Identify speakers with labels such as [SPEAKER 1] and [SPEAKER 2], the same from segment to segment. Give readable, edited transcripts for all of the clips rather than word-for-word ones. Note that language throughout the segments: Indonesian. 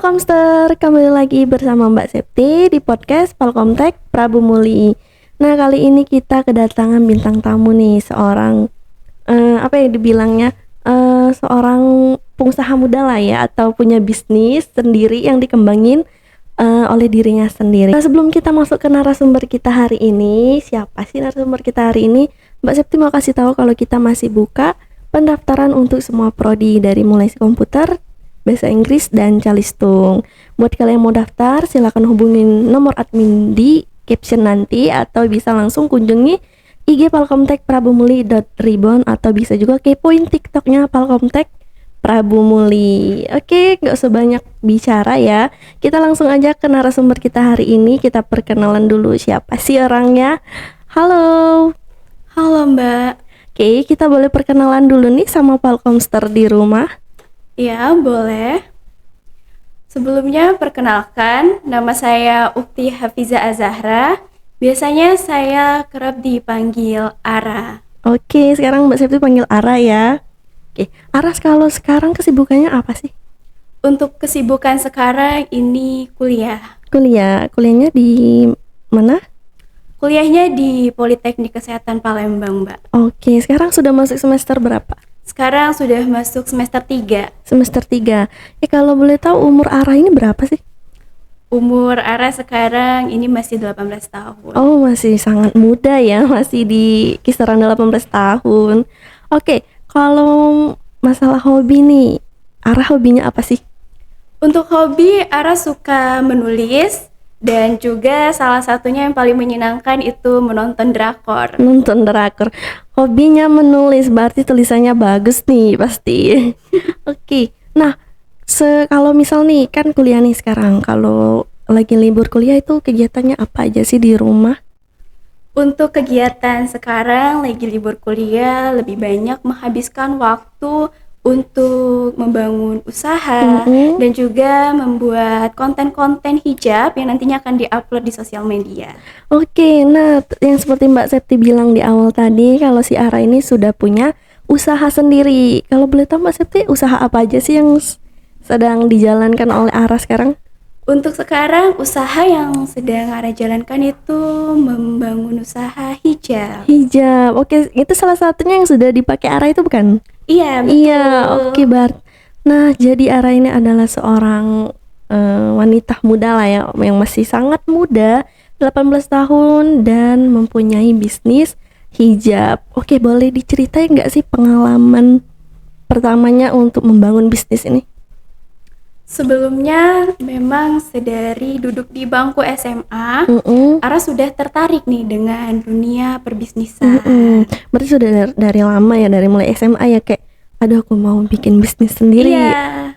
[SPEAKER 1] Palkomster, kembali lagi bersama Mbak Septi di podcast Palkomtek Prabu Muli. Nah, kali ini kita kedatangan bintang tamu nih, seorang seorang pengusaha muda lah ya, atau punya bisnis sendiri yang dikembangin oleh dirinya sendiri. Nah, sebelum kita masuk ke narasumber kita hari ini, siapa sih narasumber kita hari ini? Mbak Septi mau kasih tahu kalau kita masih buka pendaftaran untuk semua prodi dari mulai komputer, bahasa Inggris, dan calistung. Buat kalian yang mau daftar, silakan hubungin nomor admin di caption nanti, atau bisa langsung kunjungi IG Palkomtek prabumuli.ribbon, atau bisa juga kepoin TikToknya Palkomtek Prabu Muli. Oke, gak usah banyak bicara ya. Kita langsung aja ke narasumber kita hari ini. Kita perkenalan dulu siapa sih orangnya. Halo.
[SPEAKER 2] Halo Mbak.
[SPEAKER 1] Oke, kita boleh perkenalan dulu nih sama Palkomster di rumah.
[SPEAKER 2] Ya, boleh. Sebelumnya perkenalkan, nama saya Ukti Hafiza Azahra. Biasanya saya kerap dipanggil Ara.
[SPEAKER 1] Oke, sekarang Mbak Septi panggil Ara ya. Oke, Ara, kalau sekarang kesibukannya apa sih?
[SPEAKER 2] Untuk kesibukan sekarang ini kuliah.
[SPEAKER 1] Kuliahnya di mana?
[SPEAKER 2] Kuliahnya di Politeknik Kesehatan Palembang, Mbak.
[SPEAKER 1] Oke, sekarang sudah masuk semester berapa?
[SPEAKER 2] Sekarang sudah masuk semester 3.
[SPEAKER 1] Semester 3. Kalau boleh tahu umur Ara ini berapa sih?
[SPEAKER 2] Umur Ara sekarang ini masih 18 tahun.
[SPEAKER 1] Oh, masih sangat muda ya, masih di kisaran 18 tahun. Oke, kalau masalah hobi nih, Ara hobinya apa sih?
[SPEAKER 2] Untuk hobi, Ara suka menulis, dan juga salah satunya yang paling menyenangkan itu menonton drakor.
[SPEAKER 1] Nonton drakor. Hobinya menulis, berarti tulisannya bagus nih pasti. Oke. Nah, kalau misal nih kan kuliah nih sekarang, kalau lagi libur kuliah itu kegiatannya apa aja sih di rumah?
[SPEAKER 2] Untuk kegiatan sekarang lagi libur kuliah, lebih banyak menghabiskan waktu untuk membangun usaha dan juga membuat konten-konten hijab yang nantinya akan diupload di sosial media.
[SPEAKER 1] Oke, nah yang seperti Mbak Septi bilang di awal tadi, kalau si Ara ini sudah punya usaha sendiri. Kalau boleh tahu Mbak Septi, usaha apa aja sih yang sedang dijalankan oleh Ara sekarang?
[SPEAKER 2] Untuk sekarang usaha yang sedang Ara jalankan itu membangun usaha hijab.
[SPEAKER 1] Hijab, oke, itu salah satunya yang sudah dipakai Ara itu bukan?
[SPEAKER 2] Iya, betul.
[SPEAKER 1] Iya, oke, Nah, jadi Ara ini adalah seorang wanita muda lah ya, yang masih sangat muda, 18 tahun, dan mempunyai bisnis hijab. Oke, boleh diceritain nggak sih pengalaman pertamanya untuk membangun bisnis ini?
[SPEAKER 2] Sebelumnya memang sedari duduk di bangku SMA, Ara sudah tertarik nih dengan dunia perbisnisan.
[SPEAKER 1] Berarti sudah dari lama ya, dari mulai SMA ya, kayak aduh aku mau bikin bisnis sendiri.
[SPEAKER 2] Iya.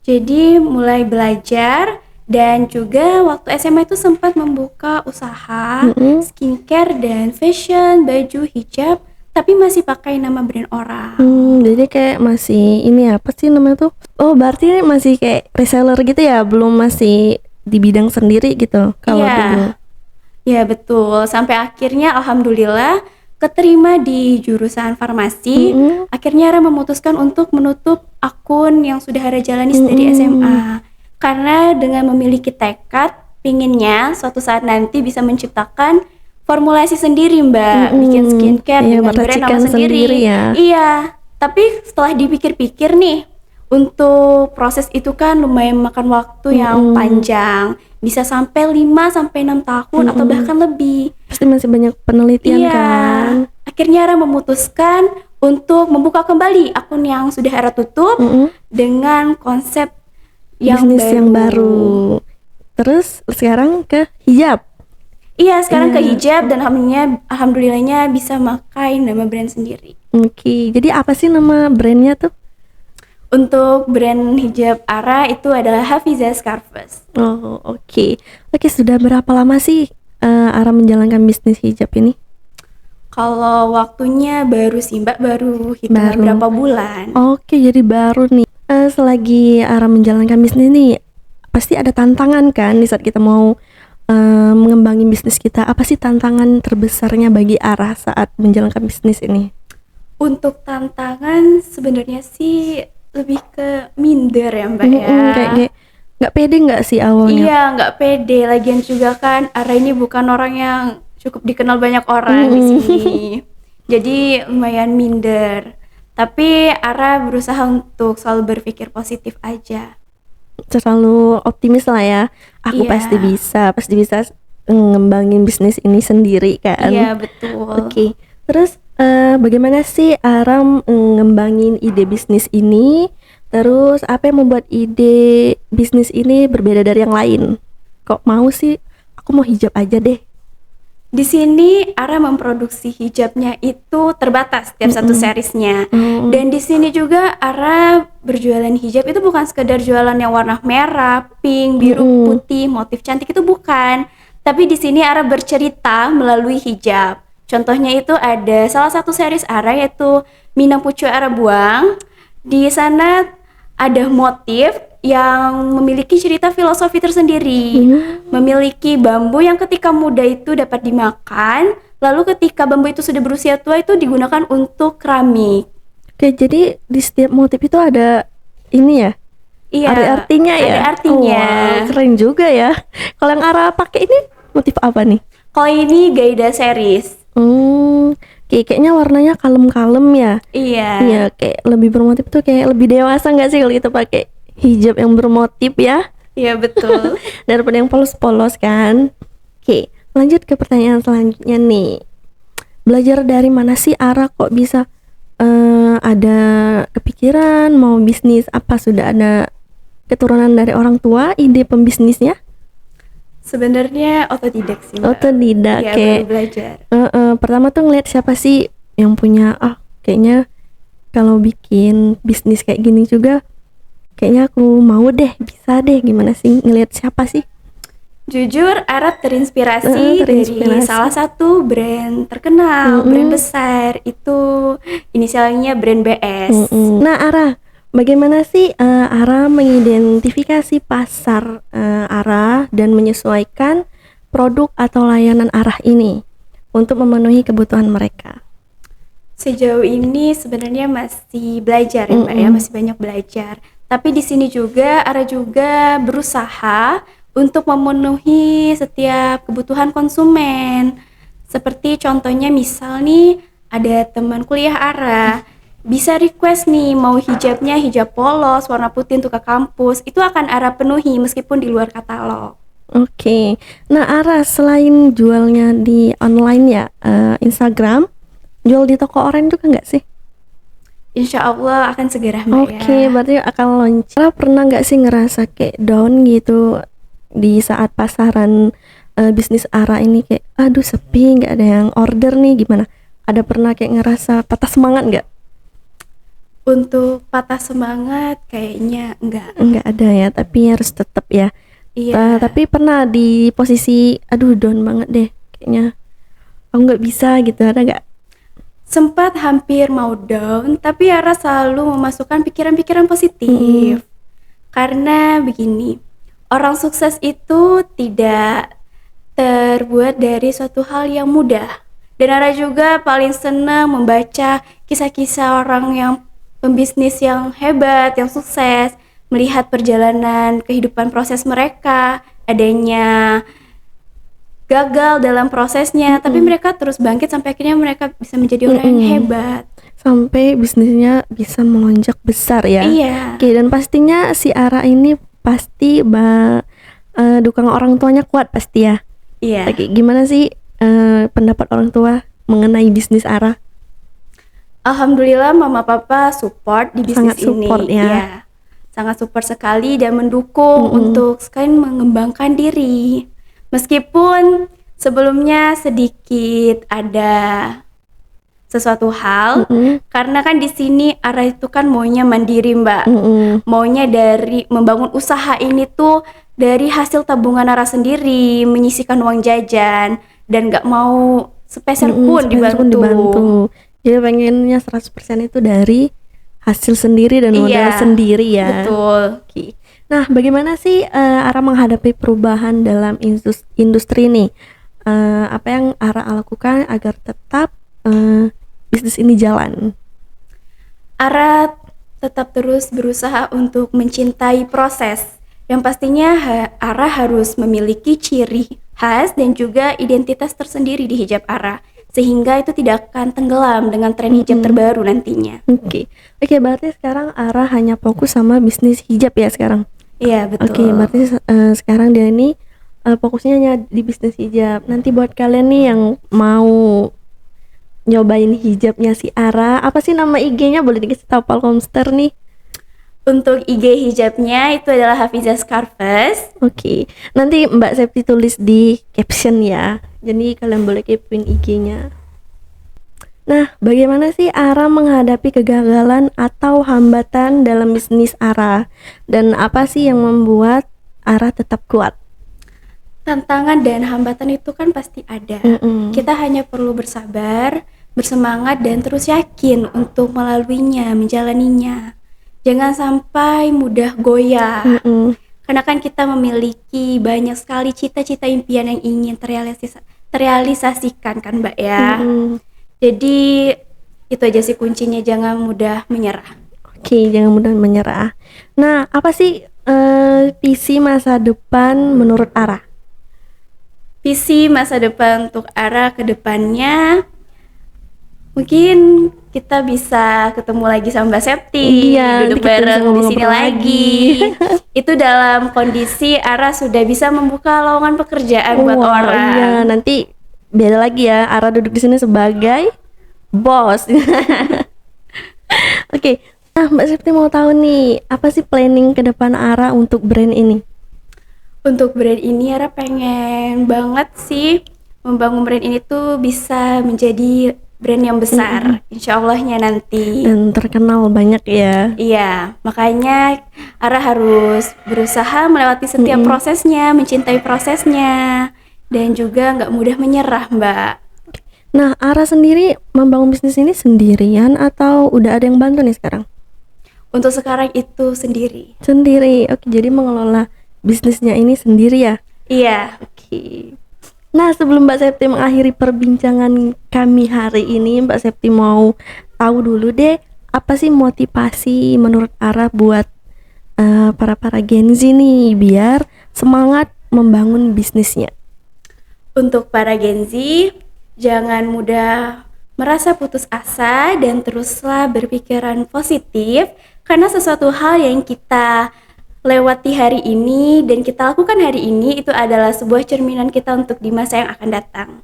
[SPEAKER 2] Jadi mulai belajar, dan juga waktu SMA itu sempat membuka usaha skincare dan fashion, baju hijab, tapi masih pakai nama brand orang.
[SPEAKER 1] Jadi kayak masih ini apa sih namanya tuh? Oh, berarti masih kayak reseller gitu ya, belum masih di bidang sendiri gitu kalau dulu.
[SPEAKER 2] Ya betul, sampai akhirnya alhamdulillah keterima di jurusan farmasi. Akhirnya Ara memutuskan untuk menutup akun yang sudah Ara jalani dari SMA. Karena dengan memiliki tekad, pinginnya suatu saat nanti bisa menciptakan formulasi sendiri, Mbak, bikin skincare dengan brand nama sendiri
[SPEAKER 1] ya.
[SPEAKER 2] Iya, tapi setelah dipikir-pikir nih, untuk proses itu kan lumayan makan waktu yang panjang, bisa sampai 5-6 tahun atau bahkan lebih.
[SPEAKER 1] Pasti masih banyak penelitian kan.
[SPEAKER 2] Akhirnya Ara memutuskan untuk membuka kembali akun yang sudah Ara tutup dengan konsep
[SPEAKER 1] bisnis yang baru. Terus sekarang ke hijab.
[SPEAKER 2] Iya, sekarang ke hijab, dan alhamdulillahnya bisa pakai nama brand sendiri.
[SPEAKER 1] Oke, jadi apa sih nama brandnya tuh?
[SPEAKER 2] Untuk brand hijab Ara itu adalah Hafiza Scarves.
[SPEAKER 1] Oh, oke. Oke, sudah berapa lama sih Ara menjalankan bisnis hijab ini?
[SPEAKER 2] Kalau waktunya baru sih, Mbak, baru hitungan berapa bulan.
[SPEAKER 1] Oke, jadi baru nih. Selagi Ara menjalankan bisnis ini, pasti ada tantangan kan di saat kita mau mengembangin bisnis kita. Apa sih tantangan terbesarnya bagi Ara saat menjalankan bisnis ini?
[SPEAKER 2] Untuk tantangan sebenarnya sih lebih ke minder ya, Mbak, ya.
[SPEAKER 1] Kayak Nggak pede nggak sih awalnya?
[SPEAKER 2] Iya, nggak pede. Lagian juga kan Ara ini bukan orang yang cukup dikenal banyak orang di sini. Jadi lumayan minder. Tapi Ara berusaha untuk selalu berpikir positif aja.
[SPEAKER 1] Selalu optimis lah ya. Aku
[SPEAKER 2] Iya.
[SPEAKER 1] pasti bisa ngembangin bisnis ini sendiri kan.
[SPEAKER 2] Iya, betul.
[SPEAKER 1] Oke. Terus bagaimana sih Aram ngembangin ide bisnis ini? Terus apa yang membuat ide bisnis ini berbeda dari yang lain? Kok mau sih? Aku mau hijab aja deh.
[SPEAKER 2] Di sini Ara memproduksi hijabnya itu terbatas tiap satu seriesnya. Dan di sini juga Ara berjualan hijab itu bukan sekedar jualan yang warna merah, pink, biru, putih, motif cantik itu bukan. Tapi di sini Ara bercerita melalui hijab. Contohnya itu ada salah satu series Ara yaitu Minang Pucuk Ara Buang. Di sana ada motif yang memiliki cerita filosofi tersendiri. Memiliki bambu yang ketika muda itu dapat dimakan, lalu ketika bambu itu sudah berusia tua itu digunakan untuk keramik.
[SPEAKER 1] Oke, jadi di setiap motif itu ada ini ya?
[SPEAKER 2] Iya,
[SPEAKER 1] Arti-artinya ya?
[SPEAKER 2] ada artinya.
[SPEAKER 1] Wow, keren juga ya. Kalau yang Ara pakai ini motif apa nih?
[SPEAKER 2] Kalau ini Gaida series.
[SPEAKER 1] Kayaknya warnanya kalem-kalem ya.
[SPEAKER 2] Iya.
[SPEAKER 1] Iya, kayak lebih bermotif tuh kayak lebih dewasa nggak sih kalau kita pakai hijab yang bermotif ya?
[SPEAKER 2] Iya, betul.
[SPEAKER 1] Daripada yang polos-polos kan. Oke, lanjut ke pertanyaan selanjutnya nih. Belajar dari mana sih Ara kok bisa ada kepikiran mau bisnis? Apa sudah ada keturunan dari orang tua ide pembisnisnya?
[SPEAKER 2] Sebenarnya otodidak sih, Mbak.
[SPEAKER 1] Otodidak,
[SPEAKER 2] Iya,
[SPEAKER 1] kayak
[SPEAKER 2] baru belajar.
[SPEAKER 1] pertama tuh ngeliat siapa sih yang punya kayaknya kalau bikin bisnis kayak gini juga kayaknya aku mau deh, bisa deh. Gimana sih ngeliat siapa sih?
[SPEAKER 2] Jujur, Ara terinspirasi dari salah satu brand terkenal, brand besar. Itu inisialnya brand BS.
[SPEAKER 1] Nah, Ara, bagaimana sih Ara mengidentifikasi pasar Ara dan menyesuaikan produk atau layanan Ara ini untuk memenuhi kebutuhan mereka?
[SPEAKER 2] Sejauh ini sebenarnya masih belajar ya, Mbak ya, masih banyak belajar. Tapi di sini juga Ara juga berusaha untuk memenuhi setiap kebutuhan konsumen. Seperti contohnya misal nih ada teman kuliah Ara bisa request nih mau hijabnya hijab polos warna putih untuk ke kampus, itu akan Ara penuhi meskipun di luar katalog.
[SPEAKER 1] Oke. Nah, Ara selain jualnya di online ya, Instagram, jual di toko online juga nggak sih?
[SPEAKER 2] Insya Allah akan segera, Mbak.
[SPEAKER 1] Oke, berarti akan launch. Ara pernah nggak sih ngerasa kayak down gitu di saat pasaran bisnis Ara ini, kayak aduh sepi, nggak ada yang order nih, gimana? Ada pernah kayak ngerasa patah semangat nggak?
[SPEAKER 2] Untuk patah semangat kayaknya enggak.
[SPEAKER 1] Nggak ada ya, tapi harus tetap ya.
[SPEAKER 2] Iya.
[SPEAKER 1] Tapi pernah di posisi aduh down banget deh, kayaknya aku nggak bisa gitu, ada nggak?
[SPEAKER 2] Sempat hampir mau down, tapi Ara selalu memasukkan pikiran-pikiran positif. Karena begini, orang sukses itu tidak terbuat dari suatu hal yang mudah. Dan Ara juga paling senang membaca kisah-kisah orang yang pembisnis yang hebat, yang sukses, melihat perjalanan kehidupan proses mereka, adanya gagal dalam prosesnya, tapi mereka terus bangkit sampai akhirnya mereka bisa menjadi orang yang hebat.
[SPEAKER 1] Sampai bisnisnya bisa melonjak besar ya.
[SPEAKER 2] Iya.
[SPEAKER 1] Oke, dan pastinya si Ara ini pasti dukungan orang tuanya kuat pasti ya.
[SPEAKER 2] Iya.
[SPEAKER 1] Oke, gimana sih pendapat orang tua mengenai bisnis Ara?
[SPEAKER 2] Alhamdulillah mama papa support di bisnis
[SPEAKER 1] Sangat support
[SPEAKER 2] ini.
[SPEAKER 1] ya.
[SPEAKER 2] Iya. Sangat support sekali dan mendukung untuk sekali mengembangkan diri. Meskipun sebelumnya sedikit ada sesuatu hal, karena kan di sini Ara itu kan maunya mandiri, Mbak. Maunya dari membangun usaha ini tuh dari hasil tabungan Ara sendiri, menyisihkan uang jajan dan nggak mau sepeser pun dibantu.
[SPEAKER 1] Jadi pengennya 100% itu dari hasil sendiri dan modal sendiri ya.
[SPEAKER 2] Betul.
[SPEAKER 1] Oke. Nah, bagaimana sih Ara menghadapi perubahan dalam industri nih? Apa yang Ara lakukan agar tetap bisnis ini jalan?
[SPEAKER 2] Ara tetap terus berusaha untuk mencintai proses Yang pastinya Ara harus memiliki ciri khas dan juga identitas tersendiri di hijab Ara, sehingga itu tidak akan tenggelam dengan tren hijab terbaru nantinya.
[SPEAKER 1] Oke, berarti sekarang Ara hanya fokus sama bisnis hijab ya sekarang?
[SPEAKER 2] Iya, betul.
[SPEAKER 1] Oke, berarti sekarang dia ini fokusnya hanya di bisnis hijab. Nanti buat kalian nih yang mau nyobain hijabnya si Ara, apa sih nama IG-nya? Boleh dikasih tahu Palkomster nih?
[SPEAKER 2] Untuk IG hijabnya itu adalah Hafizah Scarves.
[SPEAKER 1] Oke, nanti Mbak Septi tulis di caption ya. Jadi kalian boleh kepoin IG-nya. Nah, bagaimana sih Ara menghadapi kegagalan atau hambatan dalam bisnis Ara? Dan apa sih yang membuat Ara tetap kuat?
[SPEAKER 2] Tantangan dan hambatan itu kan pasti ada. Kita hanya perlu bersabar, bersemangat, dan terus yakin untuk melaluinya, menjalaninya. Jangan sampai mudah goyah. Karena kan kita memiliki banyak sekali cita-cita impian yang ingin terrealisasikan kan Mbak ya. Jadi itu aja sih kuncinya, jangan mudah menyerah.
[SPEAKER 1] Oke, jangan mudah menyerah. Nah, apa sih visi masa depan menurut Ara?
[SPEAKER 2] Visi masa depan untuk Ara ke depannya, mungkin kita bisa ketemu lagi sama Mbak Septi, duduk bareng di sini lagi. Itu dalam kondisi Ara sudah bisa membuka lowongan pekerjaan buat orang.
[SPEAKER 1] Iya, nanti beda lagi ya, Ara duduk di sini sebagai bos. Oke, nah Mbak Septi mau tahu nih, apa sih planning ke depan Ara untuk brand ini?
[SPEAKER 2] Untuk brand ini Ara pengen banget sih membangun brand ini tuh bisa menjadi brand yang besar, insya Allahnya nanti.
[SPEAKER 1] Dan terkenal banyak ya.
[SPEAKER 2] Iya, makanya Ara harus berusaha melewati setiap prosesnya, mencintai prosesnya, dan juga nggak mudah menyerah, Mbak.
[SPEAKER 1] Nah, Ara sendiri membangun bisnis ini sendirian atau udah ada yang bantu nih sekarang?
[SPEAKER 2] Untuk sekarang itu sendiri.
[SPEAKER 1] Sendiri, oke, jadi mengelola bisnisnya ini sendiri ya?
[SPEAKER 2] Iya.
[SPEAKER 1] Oke. Nah, sebelum Mbak Septi mengakhiri perbincangan kami hari ini, Mbak Septi mau tahu dulu deh, apa sih motivasi menurut Ara buat para Gen Z nih biar semangat membangun bisnisnya?
[SPEAKER 2] Untuk para Gen Z, jangan mudah merasa putus asa dan teruslah berpikiran positif, karena sesuatu hal yang kita lewati hari ini dan kita lakukan hari ini itu adalah sebuah cerminan kita untuk di masa yang akan datang.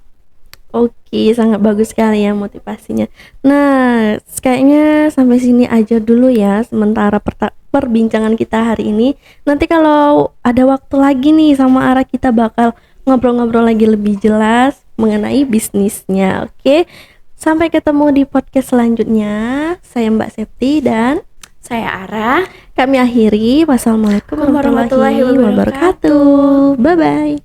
[SPEAKER 1] Oke, sangat bagus sekali ya motivasinya. Nah, kayaknya sampai sini aja dulu ya sementara perbincangan kita hari ini. Nanti kalau ada waktu lagi nih sama Ara, kita bakal ngobrol-ngobrol lagi lebih jelas mengenai bisnisnya. Oke, sampai ketemu di podcast selanjutnya. Saya Mbak Septi dan
[SPEAKER 2] saya Ara.
[SPEAKER 1] Kami akhiri. Wassalamualaikum warahmatullahi wabarakatuh. Bye-bye.